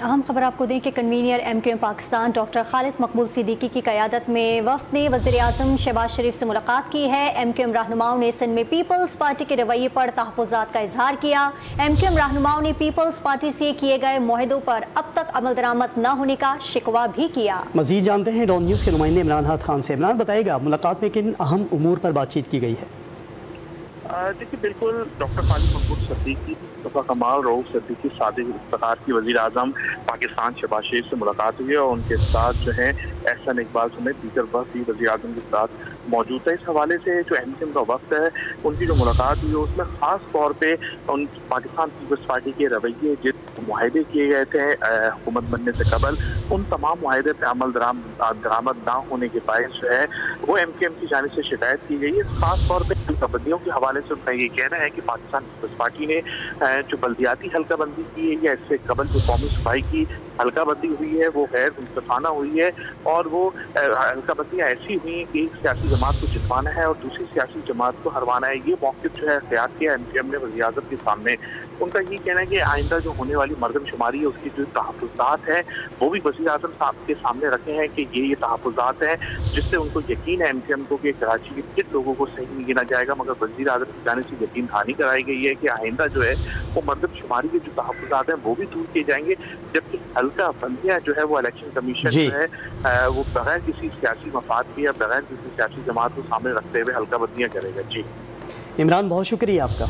अहम खबर आपको दें कि convener MQM Pakistan doctor Khalid मकबूल सिद्दीकी की क़यादत में वफ़द ने वज़ीर आज़म शहबाज शरीफ से मुलाकात की है। MQM रहनुमाओं ने सिंध में पीपल्स पार्टी के रवैये पर तहफ़्फ़ुज़ात का इजहार किया। MQM रहनुमाओं ने पीपल्स पार्टी से किए गए मुआहदों पर अब तक अमल दरामद न होने का शिकवा भी किया। मज़ीद जानते हैं डॉन न्यूज़ के नुमाइंदे इमरान हाथ खान से। इमरान, बताएगा मुलाकात में किन अहम उमूर पर बातचीत की गई है? देखिए, बिल्कुल डॉक्टर खालिद मकबूल सिद्दीकी, मुस्तफा कमाल, रऊफ सिद्दीकी, सादिक इफ्तिखार की वज़ीर आज़म पाकिस्तान शहबाज शरीफ से मुलाकात हुई है और उनके साथ जो है एहसन इकबाल समेत दीगर वक्त भी वज़ीर आज़म के साथ मौजूद है। इस हवाले से जो MQM का वक्त है उनकी जो मुलाकात हुई है उसमें ख़ास तौर पे उन पाकिस्तान पीपल्स पार्टी के रवैये जिस मुआहदे किए गए थे हुकूमत बनने से कबल, उन तमाम मुआहदे पर अमल दरामद ना होने के बायस जो है वो MQM की जानिब से शिकायत की गई है। ख़ास तौर पर हल्काबंदियों के हवाले से उनका ये कहना है कि पाकिस्तान पीपल्स पार्टी ने जो बल्दियाती हल्काबंदी की है या इससे कबल जो कौमी सफाई की हल्काबंदी हुई है वो गैर मुस्तफाना हुई है और वो हल्काबंदियाँ ऐसी हुई हैं कि एक सियासी जमात को जितवाना है और दूसरी सियासी जमात को हरवाना है। ये मौक़िफ़ जो है इख्तियार किया MQM ने वज़ीर आज़म के सामने। उनका ये कहना है कि आइंदा जो होने वाली मरदमशुमारी है उसकी जो तहफ़्फ़ुज़ात हैं वो भी वज़ीर आज़म साहब के सामने रखे हैं कि ये तहफ़्फ़ुज़ात हैं जिससे उनको यकीन है MQM को कि कराची के किन लोगों को सही नहीं गिना जाएगा, मगर वज़ीर आज़म की जानिब से यकीन दहानी कराई गई है कि आइंदा जो है वो मरदमशुमारी के जो तहफ़्फ़ुज़ात हैं वो भी दूर किए जाएंगे, जबकि हल्का बंदियाँ जो है वो इलेक्शन कमीशन जो है वो बगैर किसी सियासी मफाद के या बगैर किसी सियासी जमात को सामने रखते हुए हल्का बंदियाँ करेगा। जी इमरान, बहुत शुक्रिया आपका।